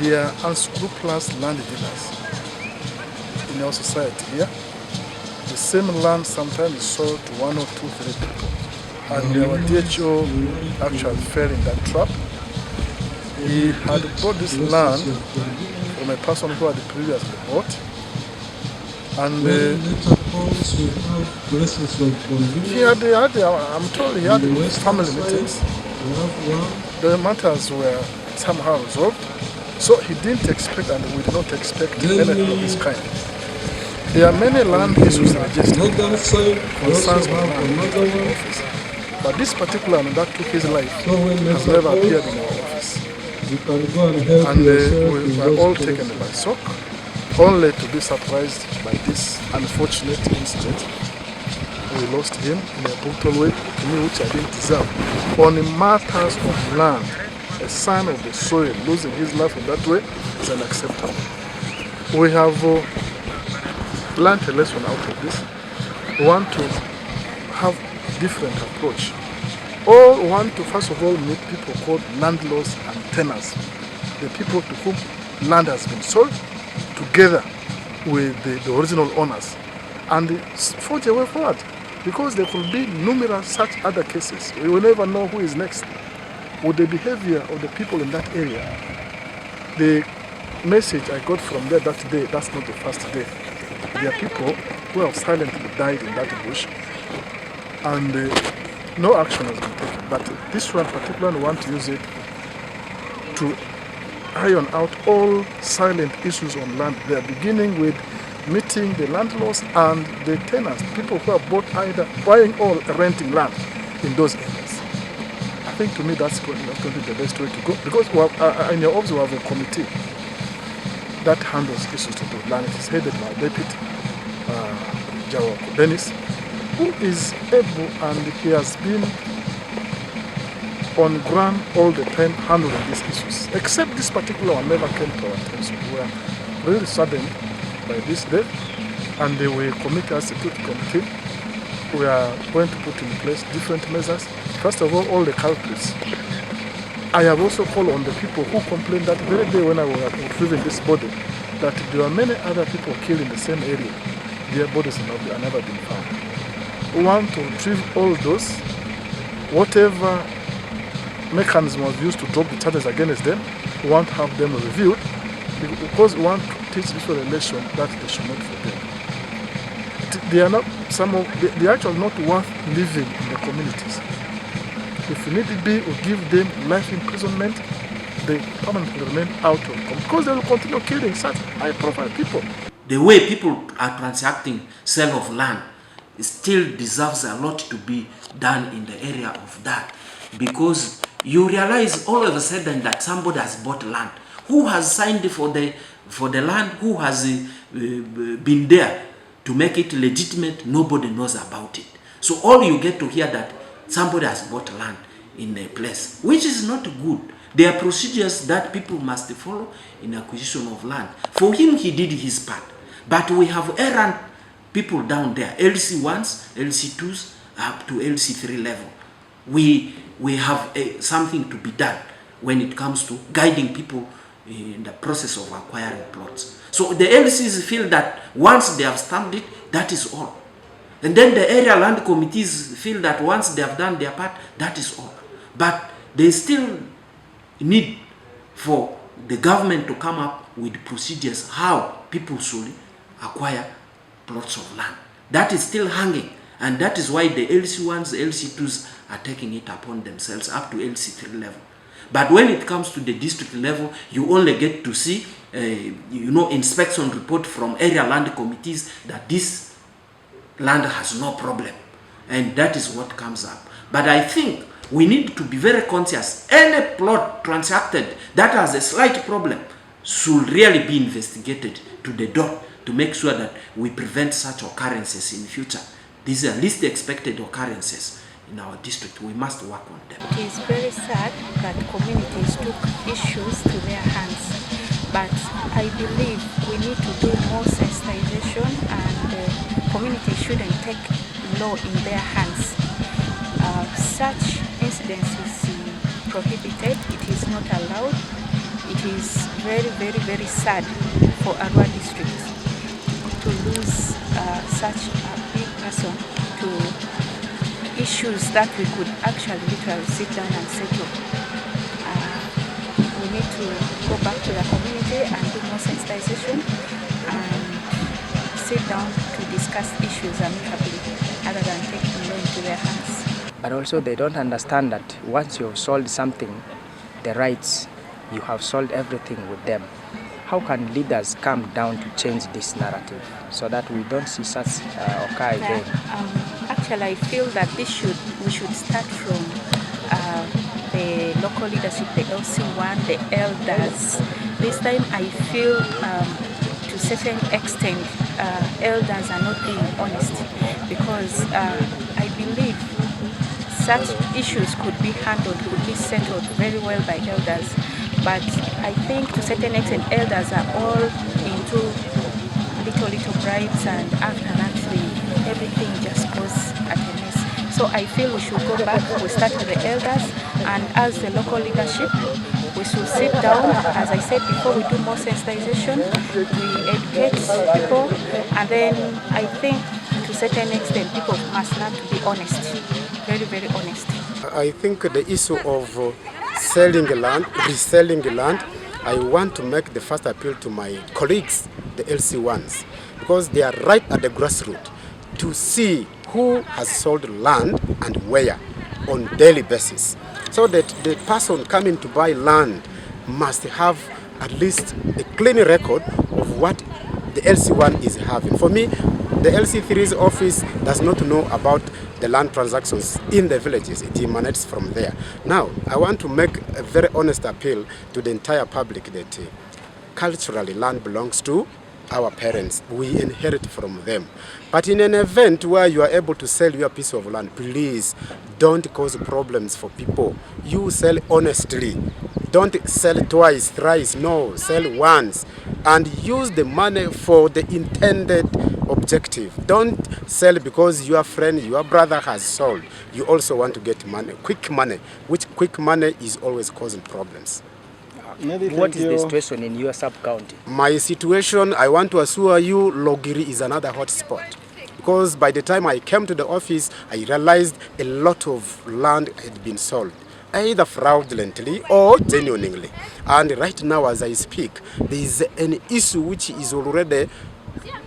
They are unscrupulous land dealers in our society here. The same land sometimes is sold to 1 or 2, 3 people. And our DHO actually fell in that trap. He had bought this land from a person who had previously bought. And I'm told he had family meetings. The matters were somehow resolved. So he didn't expect, and we did not expect anything of this kind. There are many land issues registered concerns with land in our office. But this particular one that took his life has never appeared in our office. And we were all taken by shock, only to be surprised by this unfortunate incident. We lost him in a brutal way, to me, which I didn't deserve. On the matters of land, a son of the soil losing his life in that way is unacceptable. We have learned a lesson out of this. We want to have different approach. All want to first of all meet people called landlords and tenants, the people to whom land has been sold, together with the original owners, and forge a way forward, because there could be numerous such other cases. We will never know who is next. With the behavior of the people in that area, the message I got from there that day, that's not the first day. There are people who have silently died in that bush, and no action has been taken. But this one particularly want to use it to iron out all silent issues on land. They are beginning with meeting the landlords and the tenants, people who have bought either buying or renting land in those areas. I think to me that's going to be the best way to go, because we have, in your office we have a committee that handles issues to do land. It is headed by Deputy Jawako Dennis, who is able, and he has been on ground all the time handling these issues. Except this particular one never came to our attention. We were really saddened by this death, and we committed as a committee. We are going to put in place different measures. First of all the culprits. I have also called on the people who complained that very day when I was retrieving this body, that there are many other people killed in the same area. Their bodies have never been found. We want to retrieve all those. Whatever mechanism was used to drop the charges against them, we want to have them reviewed, because we want to teach this relation that they should not forget. They are not they are actually not worth living in the communities. If need be, we give them life imprisonment. They permanently remain out of control, because they will continue killing such high-profile people. The way people are transacting sale of land still deserves a lot to be done in the area of that, because you realize all of a sudden that somebody has bought land. Who has signed for the land? Who has been there to make it legitimate? Nobody knows about it. So all you get to hear that somebody has bought land in a place, which is not good. There are procedures that people must follow in acquisition of land. For him, he did his part. But we have errant people down there, LC1s, LC2s, up to LC3 level. We have something to be done when it comes to guiding people in the process of acquiring plots. So the LCs feel that once they have stamped it, that is all. And then the area land committees feel that once they have done their part, that is all. But they still need for the government to come up with procedures how people should acquire plots of land. That is still hanging, and that is why the LC1s, the LC2s are taking it upon themselves up to LC3 level. But when it comes to the district level, you only get to see inspection report from area land committees that this land has no problem, and that is what comes up. But I think we need to be very conscious. Any plot transacted that has a slight problem should really be investigated to the dot to make sure that we prevent such occurrences in future. These are least expected occurrences in our district. We must work on them. It is very sad that communities took issues to their hands, but I believe we need to do more sensitization, and communities shouldn't take law in their hands. Such incidents is prohibited. It is not allowed. It is very, very, very sad for Arua district to lose such a big person to issues that we could actually literally sit down and settle. We need to go back to the community and do more sensitization and sit down to discuss issues amicably other than taking law into their hands. But also they don't understand that once you have solved something, the rights, you have solved everything with them. How can leaders come down to change this narrative so that we don't see such occur again? Actually, I feel that we should start from the local leadership, the LC1, the elders. This time I feel to a certain extent elders are not being honest, because I believe such issues could be handled, could be settled very well by elders. But I think to a certain extent elders are all into little bribes, and after that everything just goes at a mess. So I feel we should go back, we start with the elders, and as the local leadership we should sit down, as I said before, we do more sensitization, we educate people, and then I think to a certain extent people must learn to be honest, very, very honest. I think the issue of selling land, reselling land, I want to make the first appeal to my colleagues, the LC1s, because they are right at the grassroots to see who has sold land and where on daily basis, so that the person coming to buy land must have at least a clean record of what the LC1 is having. For me, the LC3's office does not know about the land transactions in the villages. It emanates from there. Now, I want to make a very honest appeal to the entire public that culturally land belongs to our parents. We inherit from them. But in an event where you are able to sell your piece of land, please don't cause problems for people. You sell honestly. Don't sell twice, thrice. No, sell once. And use the money for the intended objective. Don't sell because your friend, your brother has sold. You also want to get money, which quick money is always causing problems. What is the situation in your sub-county? My situation, I want to assure you, Logiri is another hot spot. Because by the time I came to the office, I realized a lot of land had been sold, either fraudulently or genuinely. And right now, as I speak, there is an issue which is already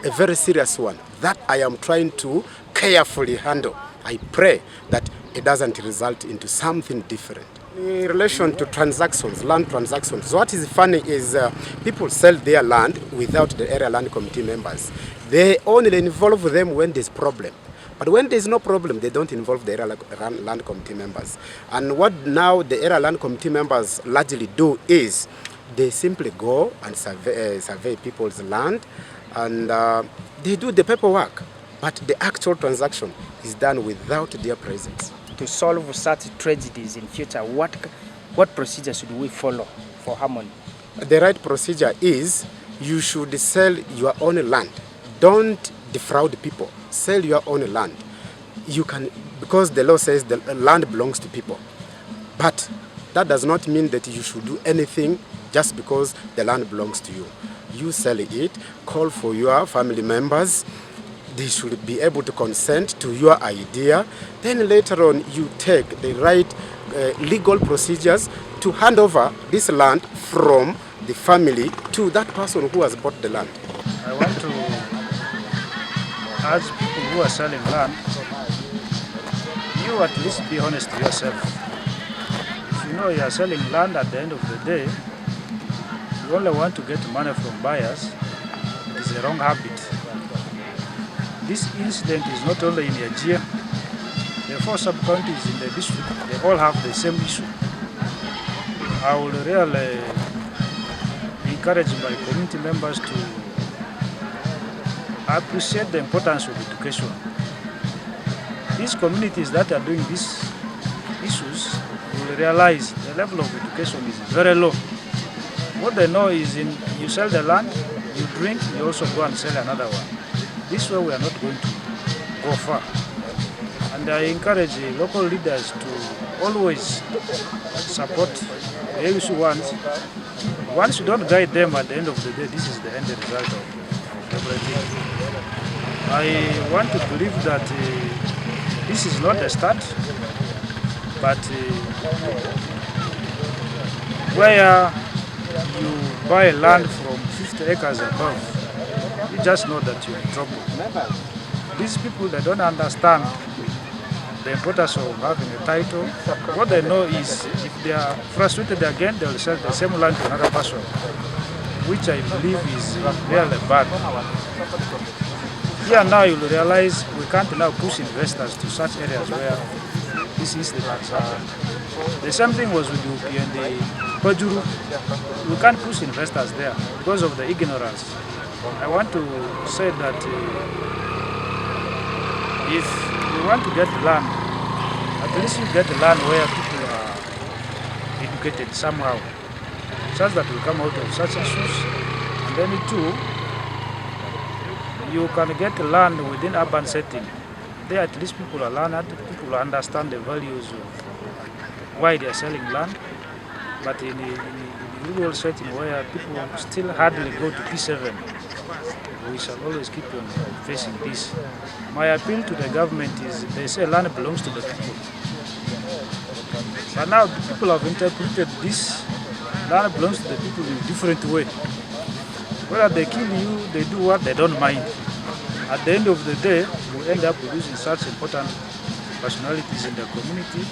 a very serious one that I am trying to carefully handle. I pray that it doesn't result into something different. In relation to transactions, land transactions, what is funny is people sell their land without the area land committee members. They only involve them when there's problem. But when there's no problem, they don't involve the area land committee members. And what now the area land committee members largely do is they simply go and survey people's land, and they do the paperwork. But the actual transaction is done without their presence. To solve such tragedies in future, what procedure should we follow for harmony? The right procedure is you should sell your own land. Don't defraud people. Sell your own land. You can, because the law says the land belongs to people. But that does not mean that you should do anything just because the land belongs to you. You sell it, call for your family members. They should be able to consent to your idea. Then later on, you take the right legal procedures to hand over this land from the family to that person who has bought the land. I want to urge people who are selling land, you at least be honest to yourself. If you know you are selling land, at the end of the day, you only want to get money from buyers, it is a wrong habit. This incident is not only in Yajir. The 4 sub-counties in the district, they all have the same issue. I will really encourage my community members to appreciate the importance of education. These communities that are doing these issues will realize the level of education is very low. What they know is you sell the land, you drink, you also go and sell another one. This way we are not going to go far. And I encourage local leaders to always support the LC1s once you don't guide them at the end of the day, this is the end result of everything. I want to believe that this is not the start, but where you buy land from 50 acres above, you just know that you're in trouble. These people, they don't understand the importance of having a title. What they know is if they are frustrated again, they will sell the same land to another person, which I believe is really bad. Here now you will realize we can't now push investors to such areas where these incidents are. The same thing was with UP and the Pajuru. We can't push investors there because of the ignorance. I want to say that if we want to get land, at least you get land where people are educated somehow, such that we come out of such issues. And then too, you can get land within urban setting. There at least people are learned, people understand the values of why they are selling land. But in the rural setting where people still hardly go to P7, we shall always keep on facing this. My appeal to the government is, they say land belongs to the people. But now the people have interpreted this, land belongs to the people in a different way. Whether they kill you, they do what, they don't mind. At the end of the day, we end up losing such important personalities in the community